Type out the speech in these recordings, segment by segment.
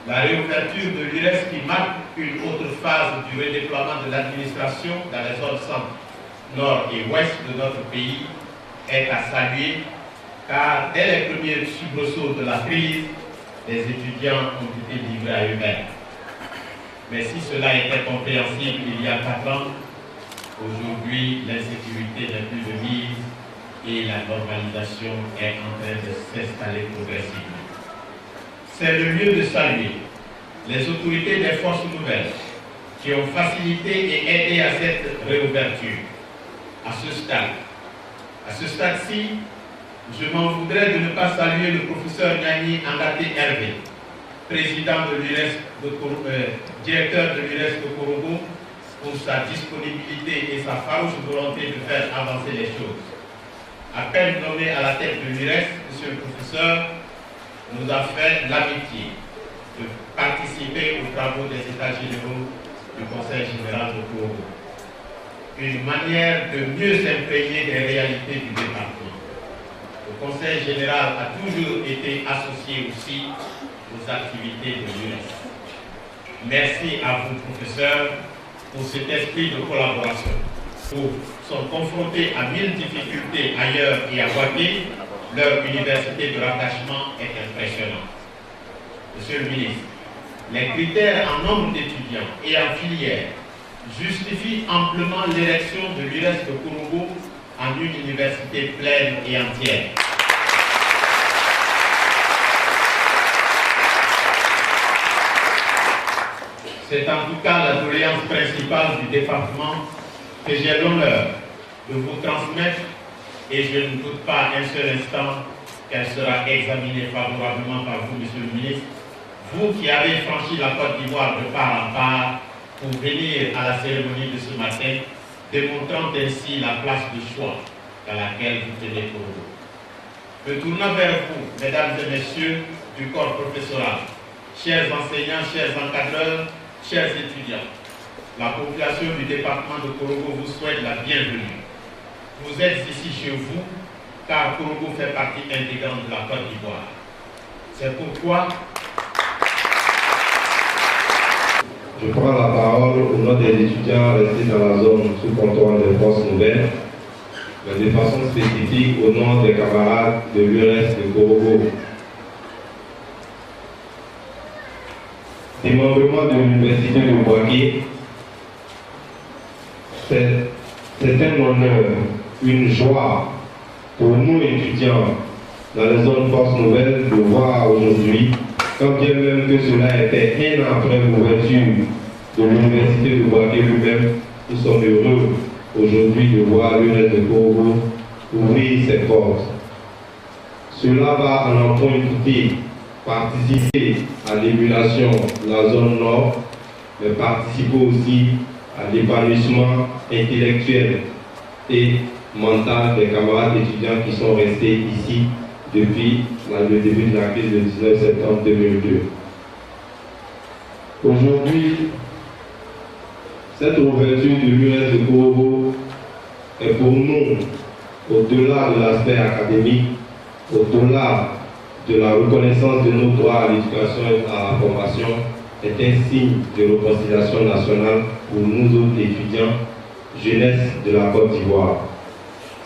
La réouverture de l'URES qui marque une autre phase du redéploiement de l'administration dans les zones centre, nord et ouest de notre pays est à saluer, car dès les premiers soubresauts de la crise, les étudiants ont été livrés à eux-mêmes. Mais si cela était compréhensible il y a 4 ans, aujourd'hui l'insécurité n'est plus de mise et la normalisation est en train de s'installer progressivement. C'est le lieu de saluer les autorités des forces nouvelles qui ont facilité et aidé à cette réouverture. À ce stade-ci, je m'en voudrais de ne pas saluer le professeur Gnani Angaté Hervé, président de l'URES, directeur de l'URES de Korogo, pour sa disponibilité et sa farouche volonté de faire avancer les choses. À peine nommé à la tête de l'URES, monsieur le professeur nous a fait l'amitié de participer aux travaux des États généraux du Conseil général de Korogo. Une manière de mieux s'imprégner des réalités du département. Le Conseil général a toujours été associé aussi aux activités de l'URES. Merci à vous, professeurs, pour cet esprit de collaboration. Pour sont confrontés à 1000 difficultés ailleurs et à Guadeloupe, leur université de rattachement est impressionnante. Monsieur le ministre, les critères en nombre d'étudiants et en filière justifient amplement l'érection de l'URES de Korogo en une université pleine et entière. C'est en tout cas la doléance principale du département que j'ai l'honneur de vous transmettre et je ne doute pas un seul instant qu'elle sera examinée favorablement par vous, monsieur le ministre, vous qui avez franchi la Côte d'Ivoire de part en part pour venir à la cérémonie de ce matin, démontrant ainsi la place de choix dans laquelle vous tenez pour vous. Me tournant vers vous, mesdames et messieurs du corps professoral, chers enseignants, chers encadreurs, chers étudiants, la population du département de Korogo vous souhaite la bienvenue. Vous êtes ici chez vous, car Korogo fait partie intégrante de la Côte d'Ivoire. C'est pourquoi je prends la parole au nom des étudiants restés dans la zone sous contrôle des forces nouvelles, mais de façon spécifique au nom des camarades de l'URES de Korogo. Démembrement de l'université de Boaké, c'est un honneur, une joie pour nous étudiants dans les zones forces nouvelles de voir aujourd'hui, quand bien même que cela était 1 an après l'ouverture de l'université de Boaké lui-même, nous sommes heureux aujourd'hui de voir l'URES de Korogo ouvrir ses portes. Cela va en en point douter participer à l'émulation de la zone nord, mais participer aussi à l'épanouissement intellectuel et mental des camarades étudiants qui sont restés ici depuis le début de la crise du 19 septembre 2002. Aujourd'hui, cette ouverture de l'URES de Korogo est pour nous, au-delà de l'aspect académique, au-delà de la reconnaissance de nos droits à l'éducation et à la formation, est un signe de réconciliation nationale pour nous autres étudiants, jeunesse de la Côte d'Ivoire.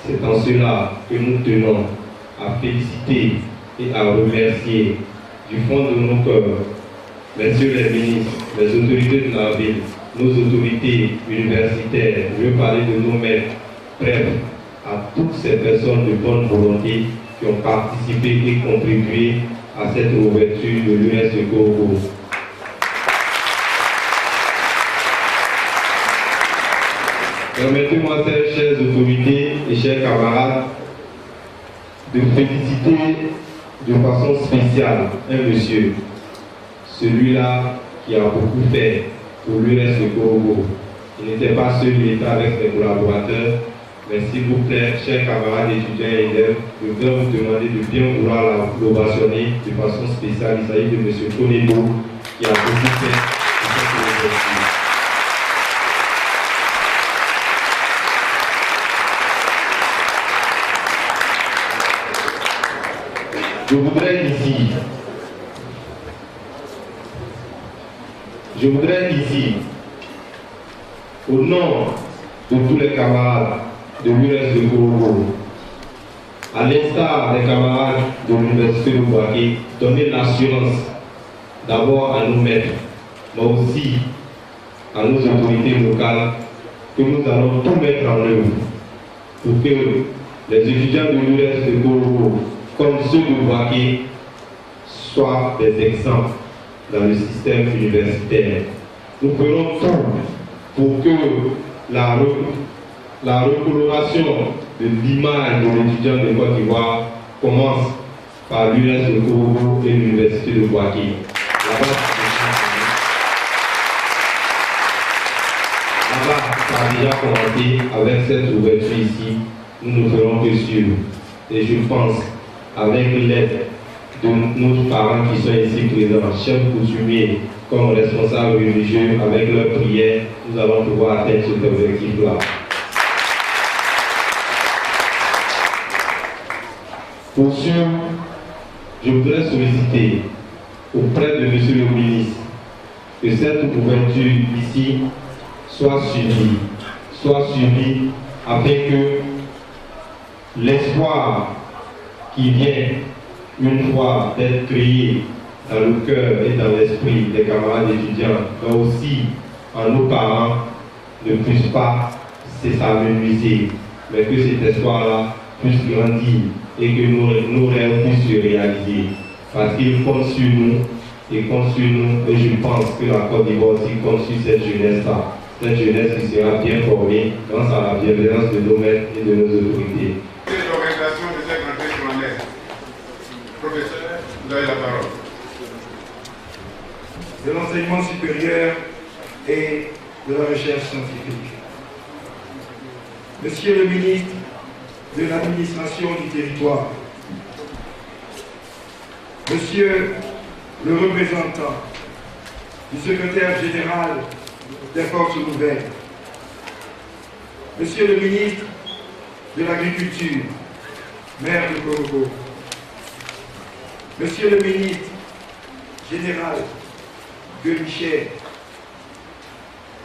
C'est en cela que nous tenons à féliciter et à remercier du fond de nos cœurs, messieurs les ministres, les autorités de la ville, nos autorités universitaires, je veux parler de nos maîtres, bref, à toutes ces personnes de bonne volonté qui ont participé et contribué à cette ouverture de l'URES de Korogo. Permettez-moi, chères autorités et chers camarades, de féliciter de façon spéciale un monsieur, celui-là qui a beaucoup fait pour l'URES de Korogo. Il n'était pas seul, il était avec ses collaborateurs. Mais s'il vous plaît, chers camarades étudiants et élèves, je voudrais vous demander de bien vouloir l'ovationner de façon spéciale. Il s'agit de M. Konebo qui a beaucoup fait pour cette université. Je voudrais ici Je voudrais ici, au nom de tous les camarades de l'US de Korogo, à l'instar des camarades de l'Université de Bouaké, donner l'assurance d'abord à nos maîtres, mais aussi à nos autorités locales, que nous allons tout mettre en œuvre pour que les étudiants de l'US de Korogo, comme ceux de Bouaké, soient des exemples dans le système universitaire. Nous ferons tout pour que la recoloration de l'image de l'étudiant de Côte d'Ivoire commence par l'US de Korogo et l'Université de Bouaké. Là-bas, ça a déjà commencé avec cette ouverture ici. Nous ne ferons que suivre. Et je pense, avec l'aide de nos parents qui sont ici présents, chefs coutumiers comme responsables religieux, avec leurs prières, nous allons pouvoir atteindre cet objectif-là. Pour sûr, je voudrais solliciter auprès de M. le ministre que cette ouverture ici soit suivie afin que l'espoir qui vient une fois d'être créé dans le cœur et dans l'esprit des camarades étudiants, mais aussi en nos parents, ne puisse pas s'amenuiser, mais que cet espoir-là puisse grandir et que nos rêves puissent se réaliser. Parce qu'ils comptent sur nous, et je pense que la Côte d'Ivoire aussi compte sur cette jeunesse-là. Cette jeunesse qui sera bien formée grâce à la bienveillance de nos maîtres et de nos autorités. L'organisation de cette rentrée scolaire. Professeur, vous avez la parole. De l'enseignement supérieur et de la recherche scientifique. Monsieur le ministre de l'administration du territoire, Monsieur le représentant du secrétaire général des Forces nouvelles, Monsieur le ministre de l'Agriculture, maire de Korogo, Monsieur le ministre général Gueux-Michel,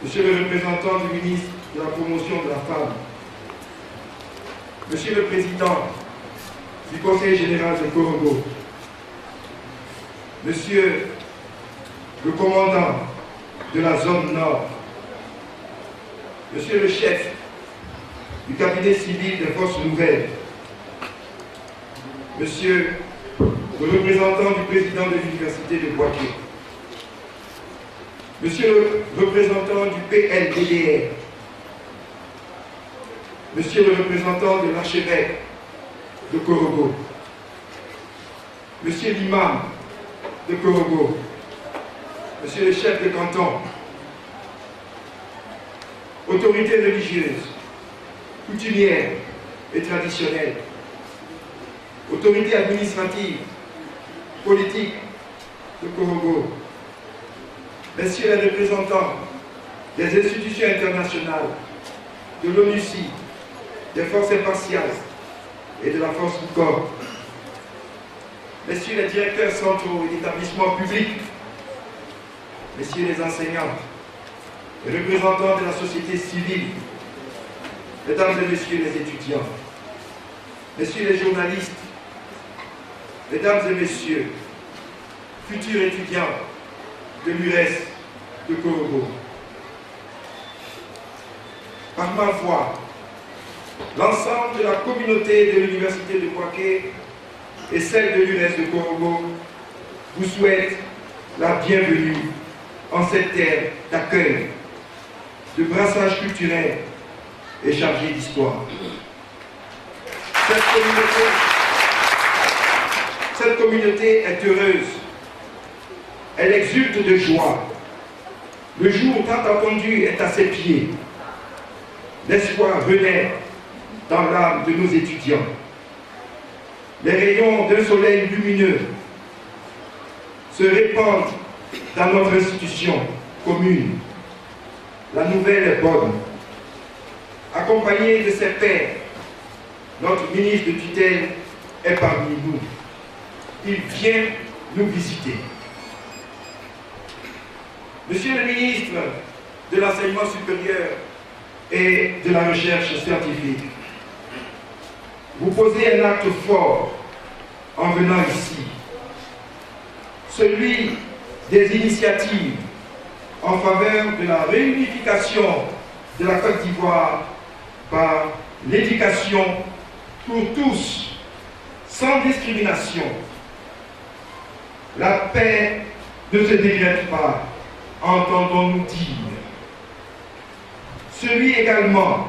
Monsieur le représentant du ministre de la Promotion de la Femme, Monsieur le président du Conseil général de Korogo, Monsieur le commandant de la zone nord, Monsieur le chef du cabinet civil des Forces nouvelles, Monsieur le représentant du président de l'Université de Bouaké, Monsieur le représentant du PLDDR, Monsieur le représentant de l'archevêque de Korogo, Monsieur l'imam de Korogo, Monsieur le chef de canton, autorités religieuses, coutumières et traditionnelles, autorités administratives, politiques de Korogo, Messieurs les représentants des institutions internationales, de l'ONUCI, des forces impartiales et de la force du corps, Messieurs les directeurs centraux et d'établissements publics, Messieurs les enseignants, les représentants de la société civile, Mesdames et Messieurs les étudiants, Messieurs les journalistes, Mesdames et Messieurs, futurs étudiants de l'US de Korogo. Par ma voix, l'ensemble de la communauté de l'Université de Bouaké et celle de l'US de Korogo vous souhaite la bienvenue en cette terre d'accueil, de brassage culturel et chargé d'histoire. Cette communauté est heureuse. Elle exulte de joie. Le jour tant attendu est à ses pieds. L'espoir renaît dans l'âme de nos étudiants. Les rayons d'un soleil lumineux se répandent dans notre institution commune. La nouvelle est bonne. Accompagné de ses pairs, notre ministre de tutelle est parmi nous. Il vient nous visiter. Monsieur le ministre de l'Enseignement supérieur et de la Recherche scientifique, vous posez un acte fort en venant ici, celui des initiatives en faveur de la réunification de la Côte d'Ivoire par l'éducation pour tous, sans discrimination. La paix ne se décrète pas, entendons-nous dire. Celui également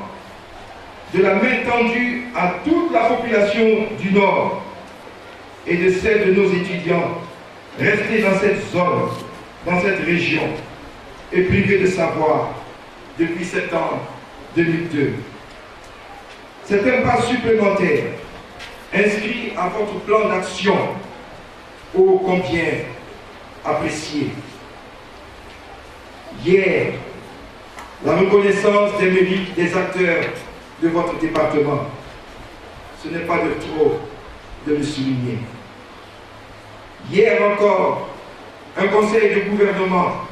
de la main tendue à toute la population du Nord et de celle de nos étudiants restés dans cette zone, dans cette région, et privés de savoir depuis septembre 2002. C'est un pas supplémentaire inscrit à votre plan d'action, ô combien apprécié. Hier, la reconnaissance des mérites des acteurs de votre département. Ce n'est pas de trop de le souligner. Hier encore, un conseil de gouvernement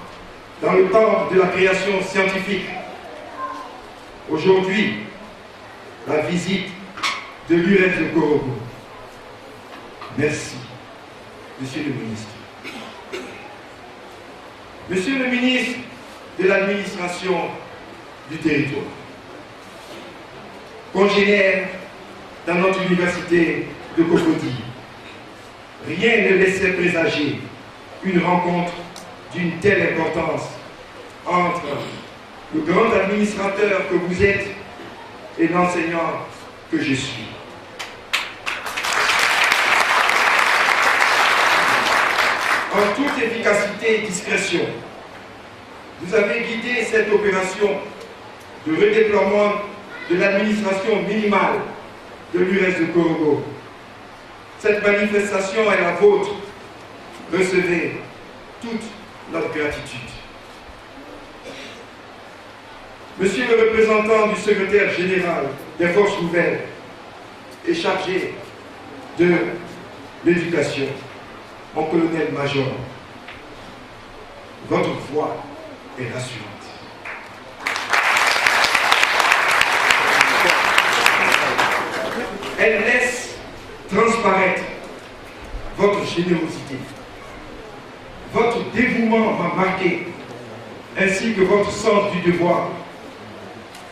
dans le temps de la création scientifique. Aujourd'hui, la visite de l'URES de Korogo. Merci, Monsieur le ministre. Monsieur le ministre de l'administration du territoire, congénère dans notre université de Cocody, rien ne laissait présager une rencontre d'une telle importance entre le grand administrateur que vous êtes et l'enseignant que je suis. En toute efficacité et discrétion, vous avez guidé cette opération de redéploiement de l'administration minimale de l'URES de Korogo. Cette manifestation est la vôtre. Recevez toute notre gratitude. Monsieur le représentant du secrétaire général des Forces nouvelles et chargé de l'éducation, mon colonel-major, votre voix est rassurante. Elle laisse transparaître votre générosité. Votre dévouement m'a marqué, ainsi que votre sens du devoir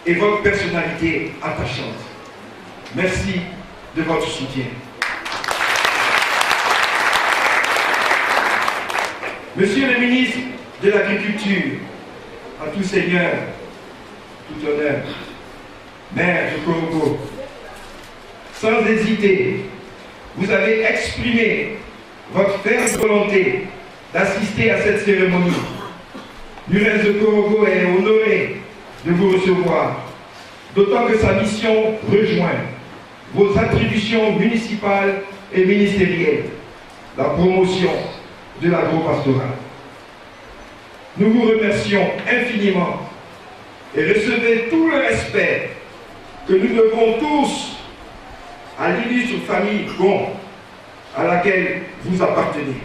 et votre personnalité attachante. Merci de votre soutien. Monsieur le ministre de l'Agriculture, à tout seigneur, tout honneur, maire de Korogo, sans hésiter, vous avez exprimé votre ferme volonté d'assister à cette cérémonie. L'URES de Korogo est honoré de vous recevoir, d'autant que sa mission rejoint vos attributions municipales et ministérielles, la promotion de l'agro-pastoral. Nous vous remercions infiniment et recevez tout le respect que nous devons tous à l'illustre famille Gon à laquelle vous appartenez.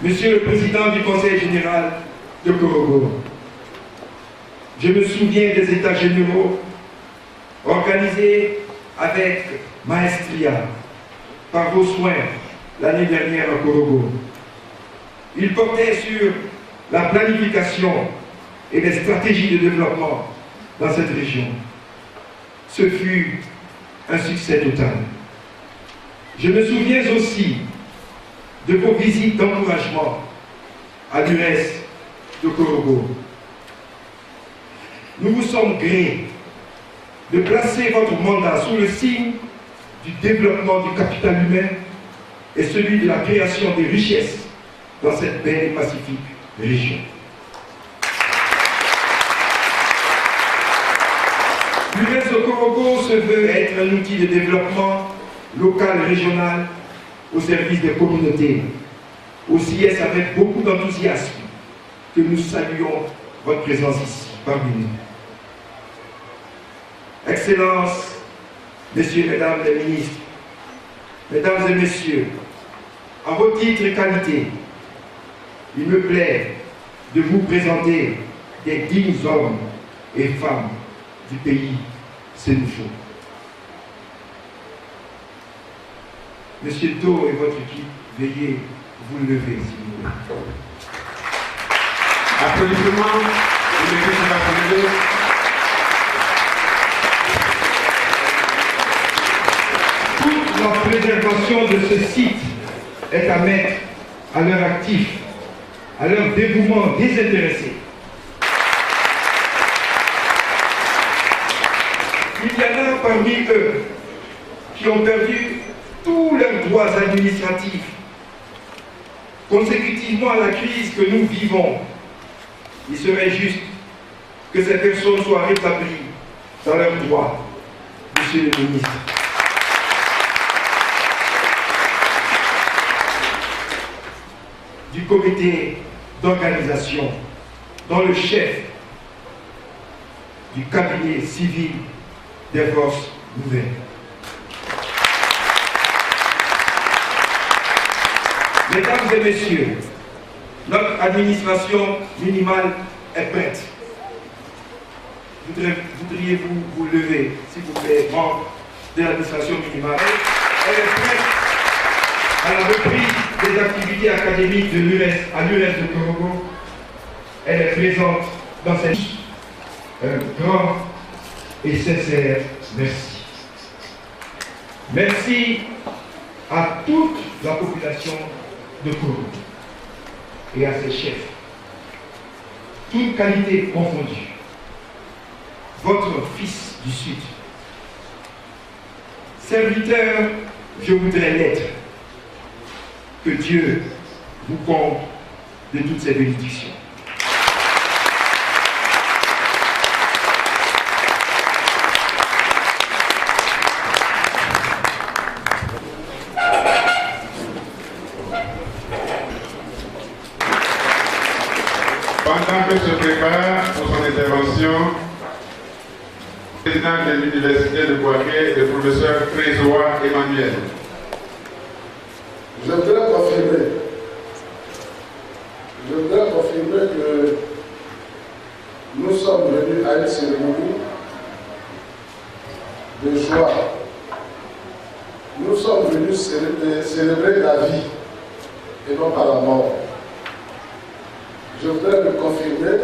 Monsieur le Président du Conseil général de Korogo, je me souviens des États généraux organisés avec maestria par vos soins l'année dernière à Korogo. Ils portaient sur la planification et les stratégies de développement dans cette région. Ce fut un succès total. Je me souviens aussi de vos visites d'encouragement à l'URES de Korogo. Nous vous sommes grés de placer votre mandat sous le signe du développement du capital humain et celui de la création des richesses dans cette belle et pacifique région. L'URES de Korogo se veut être un outil de développement local et régional au service des communautés. Aussi est-ce avec beaucoup d'enthousiasme que nous saluons votre présence ici, parmi nous. Excellences, Messieurs, Mesdames les ministres, Mesdames et Messieurs, en vos titres et qualités, il me plaît de vous présenter des dignes hommes et femmes du pays sénéchaux. Monsieur Do et votre équipe, veuillez vous lever, s'il vous plaît. Applaudissements pour l'équipe qui va se lever. Toute la préservation de ce site est à mettre à leur actif, à leur dévouement désintéressé. Il y en a parmi eux qui ont perdu tous leurs droits administratifs consécutivement à la crise que nous vivons. Il serait juste que ces personnes soient rétablies dans leurs droits, Monsieur le ministre. Du comité d'organisation dont le chef du cabinet civil des forces nouvelles. Mesdames et messieurs, notre administration minimale est prête. Voudriez-vous vous lever, s'il vous plaît, membre de l'administration minimale? Elle est prête à la reprise des activités académiques de l'URES à l'URES de Korogo. Elle est présente dans cette un grand et sincère merci. Merci à toute la population de Korogo et à ses chefs, toute qualité confondue. Votre fils du Sud, serviteur, je voudrais l'être. Que Dieu vous comble de toutes ces bénédictions. Pendant que se prépare pour son intervention, le président de l'Université de Bouaké, le professeur Trésoa Emmanuel. Je voudrais confirmer que nous sommes venus à une cérémonie de joie. Nous sommes venus célébrer la vie et non pas la mort. Je voudrais le confirmer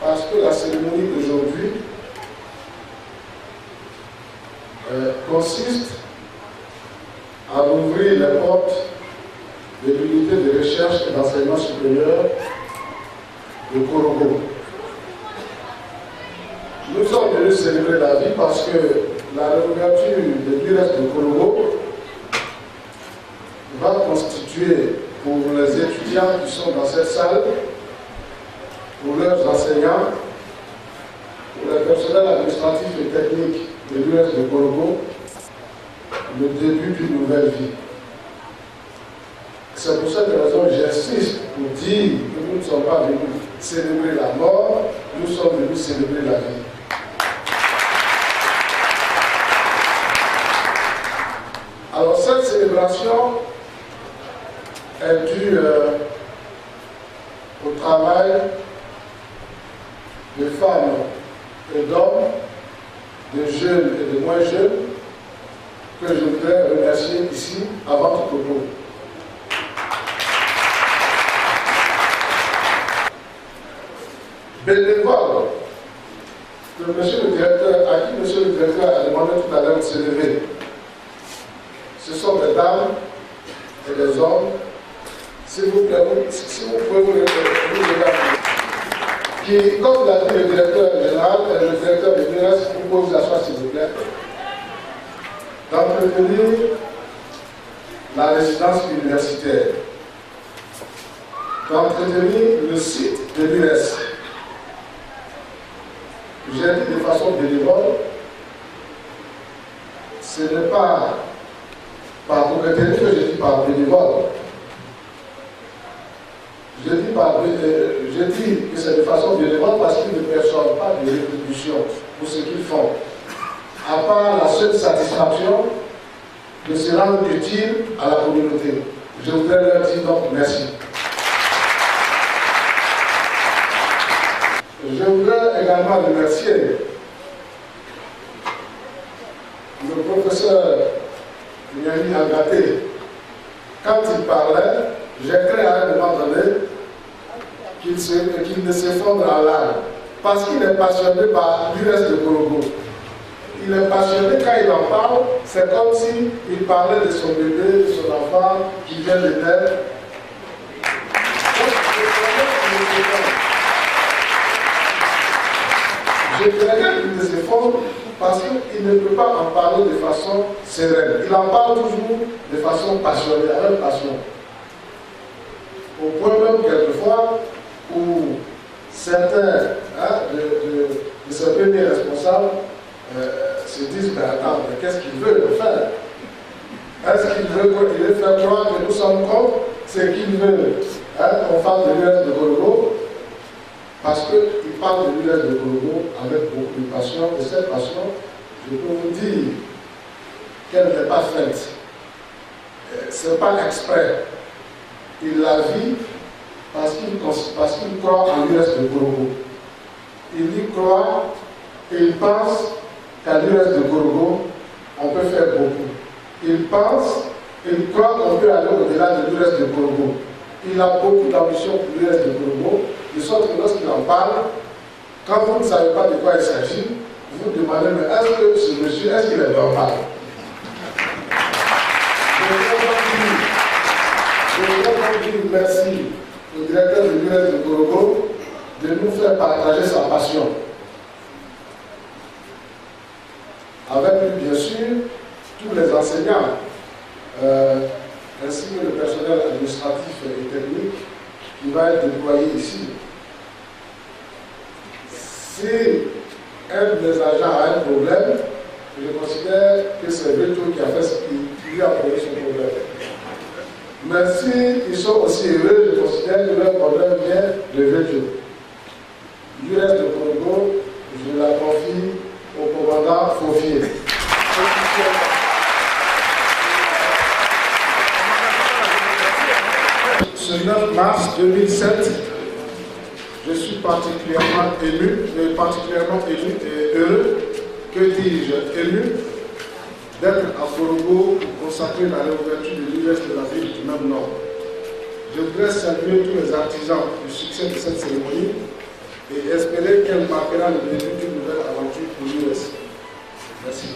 parce que la cérémonie d'aujourd'hui consiste à ouvrir les portes de l'unité de recherche et d'enseignement supérieur de Korogo. Nous sommes venus célébrer la vie parce que la réouverture de l'URES de Korogo va constituer pour les étudiants qui sont dans cette salle, pour leurs enseignants, pour les personnels administratifs et techniques de l'URES de Korogo, le début d'une nouvelle vie. C'est pour cette raison que j'insiste pour dire que nous ne sommes pas venus célébrer la mort, nous sommes venus célébrer la vie. Alors cette célébration est due au travail de femmes et d'hommes, de jeunes et de moins jeunes, que je voudrais remercier ici à votre propos. Bénévole, à qui monsieur le directeur a demandé tout à l'heure de se lever. Ce sont des dames et des hommes. S'il vous plaît, si vous pouvez vous regarder. Qui, comme l'a dit le directeur général, le directeur de l'URES, vous pouvez vous asseoir s'il vous plaît, d'entretenir la résidence universitaire, d'entretenir le site de l'URES. J'ai dit de façon bénévole, ce n'est pas par retenir que je dis par bénévole. Je dis que c'est de façon bénévole parce qu'ils ne perçoivent pas de rétribution pour ce qu'ils font. À part la seule satisfaction de se rendre utile à la communauté. Je voudrais leur dire donc merci. Je voudrais également remercier le professeur Miami Agaté. Quand il parlait, j'ai cru à un moment donné qu'il ne s'effondre en larmes. Parce qu'il est passionné par l'US de Gorogo. Il est passionné quand il en parle, c'est comme s'il parlait de son bébé, de son enfant qui vient de naître. Je dirais qu'il ne s'effondre parce qu'il ne peut pas en parler de façon sereine. Il en parle toujours de façon passionnée, avec passion. Au point même quelquefois où certains de ses premiers responsables se disent, mais attends, mais qu'est-ce qu'il veut faire? Est-ce qu'il veut faire croire que nous sommes contre ce qu'il veut qu'on fasse de l'US de Gorogo? Parce qu'il parle de l'US de Gorogo avec beaucoup de passion, et cette passion, je peux vous dire qu'elle n'est pas faite. Ce n'est pas exprès. Il la vit parce qu'il croit en l'US de Gorogo. Il y croit et il pense qu'à l'US de Gorogo, on peut faire beaucoup. Il pense et il croit qu'on peut aller au-delà de l'US de Gorogo. Il a beaucoup d'ambition pour l'US de Gorogo, de sorte que lorsqu'il en parle, quand vous ne savez pas de quoi il s'agit, vous vous demandez, mais est-ce que ce monsieur, est-ce qu'il est normal? Je voudrais donc dire merci au directeur de l'US de Gorogo de nous faire partager sa passion. Avec lui, bien sûr, tous les enseignants, ainsi que le personnel administratif et technique qui va être déployé ici. Si un des agents a un problème, je considère que c'est Virtu qui a fait ce qui lui a posé son problème. Mais s'ils sont aussi heureux, je considère que leur problème vient de Virtu. L'US de Gorogo, je la confie au commandant Faufier. Ce 9 mars 2007, je suis particulièrement ému et heureux, que dis-je, ému d'être à Gorogo pour consacrer la réouverture de l'US de la ville du même nom. Je voudrais saluer tous les artisans du succès de cette cérémonie et espérer qu'elle marquera le début d'une nouvelle aventure pour l'US. Merci.